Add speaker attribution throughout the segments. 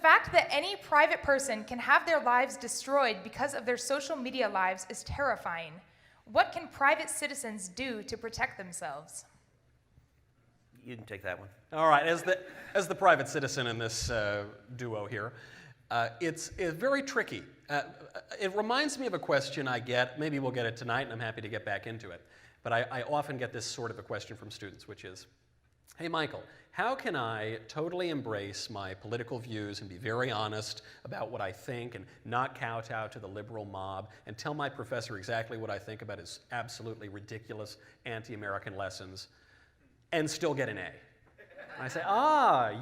Speaker 1: fact that any private person can have their lives destroyed because of their social media lives is terrifying. What can private citizens do to protect themselves?
Speaker 2: You can take that one.
Speaker 3: All right, as the private citizen in this duo here, it's very tricky. It reminds me of a question I get, maybe we'll get it tonight, and I'm happy to get back into it, but I often get this sort of a question from students, which is, hey Michael, how can I totally embrace my political views and be very honest about what I think and not kowtow to the liberal mob and tell my professor exactly what I think about his absolutely ridiculous anti-American lessons and still get an A? And I say,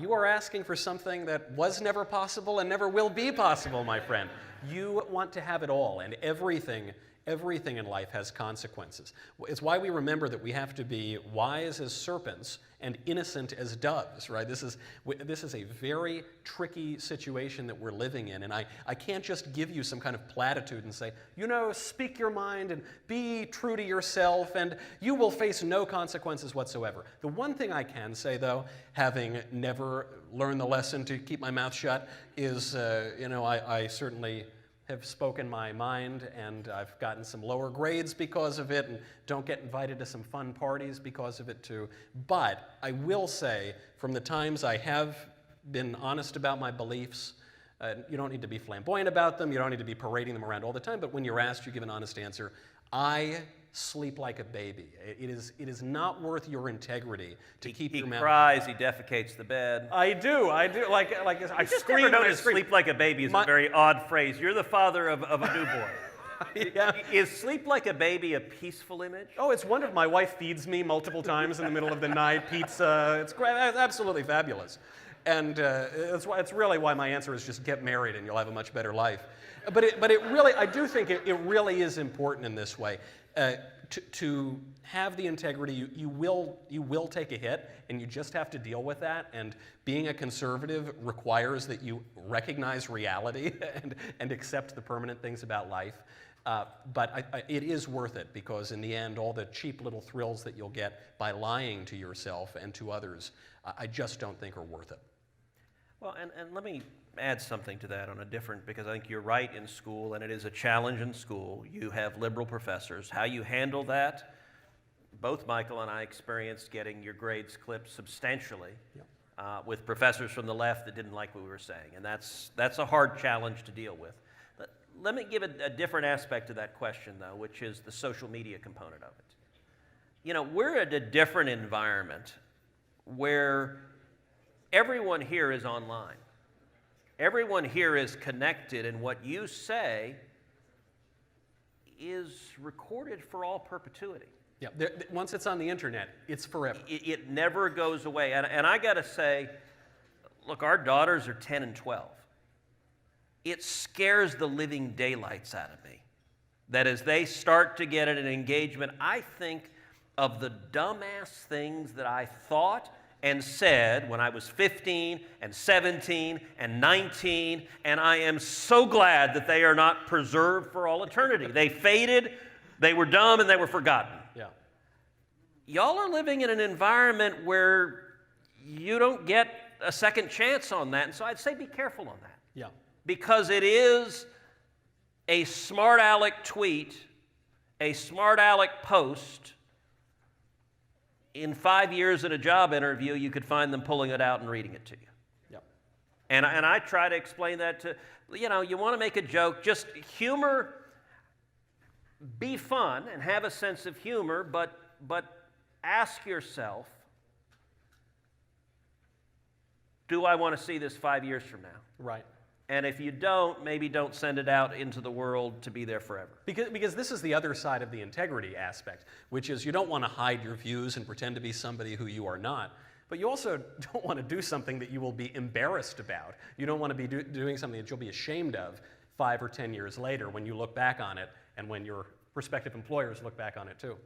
Speaker 3: you are asking for something that was never possible and never will be possible, my friend. You want to have it all, and everything in life has consequences. It's why we remember that we have to be wise as serpents and innocent as doves, right? This is a very tricky situation that we're living in, and I can't just give you some kind of platitude and say, speak your mind and be true to yourself and you will face no consequences whatsoever. The one thing I can say, though, having never learned the lesson to keep my mouth shut, is, I certainly have spoken my mind, and I've gotten some lower grades because of it, and don't get invited to some fun parties because of it too. But I will say, from the times I have been honest about my beliefs, you don't need to be flamboyant about them, you don't need to be parading them around all the time, but when you're asked, you give an honest answer. I sleep like a baby. It is not worth your integrity to keep your mouth.
Speaker 2: He cries, he defecates the bed.
Speaker 3: I do. Like I scream.
Speaker 2: Never noticed sleep like a baby is a very odd phrase. You're the father of a newborn.
Speaker 3: Yeah.
Speaker 2: Is sleep like a baby a peaceful image?
Speaker 3: Oh, it's wonderful. My wife feeds me multiple times in the middle of the night, pizza. It's absolutely fabulous. And it's really why my answer is just get married and you'll have a much better life. But it really, I do think it really is important in this way. To have the integrity, you will take a hit, and you just have to deal with that. And being a conservative requires that you recognize reality and accept the permanent things about life. But it is worth it, because in the end, all the cheap little thrills that you'll get by lying to yourself and to others, I just don't think are worth it.
Speaker 2: Well, and let me add something to that because I think you're right in school, and it is a challenge in school. You have liberal professors. How you handle that, both Michael and I experienced getting your grades clipped substantially with professors from the left that didn't like what we were saying, and that's a hard challenge to deal with. But let me give a different aspect to that question, though, which is the social media component of it. We're at a different environment where everyone here is online. Everyone here is connected, and what you say is recorded for all perpetuity.
Speaker 3: Yeah, once it's on the internet, it's forever.
Speaker 2: It never goes away. And I got to say, look, our daughters are 10 and 12. It scares the living daylights out of me that as they start to get an engagement, I think of the dumbass things that I thought and said when I was 15 and 17 and 19, and I am so glad that they are not preserved for all eternity. They faded, they were dumb, and they were forgotten.
Speaker 3: Yeah.
Speaker 2: Y'all are living in an environment where you don't get a second chance on that, and so I'd say be careful on that.
Speaker 3: Yeah.
Speaker 2: Because it is a smart aleck tweet, a smart aleck post. In 5 years in a job interview, you could find them pulling it out and reading it to you.
Speaker 3: Yep.
Speaker 2: And I try to explain that to, you want to make a joke, just humor, be fun and have a sense of humor, but ask yourself, do I want to see this 5 years from now?
Speaker 3: Right.
Speaker 2: And if you don't, maybe don't send it out into the world to be there forever.
Speaker 3: Because this is the other side of the integrity aspect, which is you don't want to hide your views and pretend to be somebody who you are not, but you also don't want to do something that you will be embarrassed about. You don't want to be doing something that you'll be ashamed of 5 or 10 years later when you look back on it and when your prospective employers look back on it too.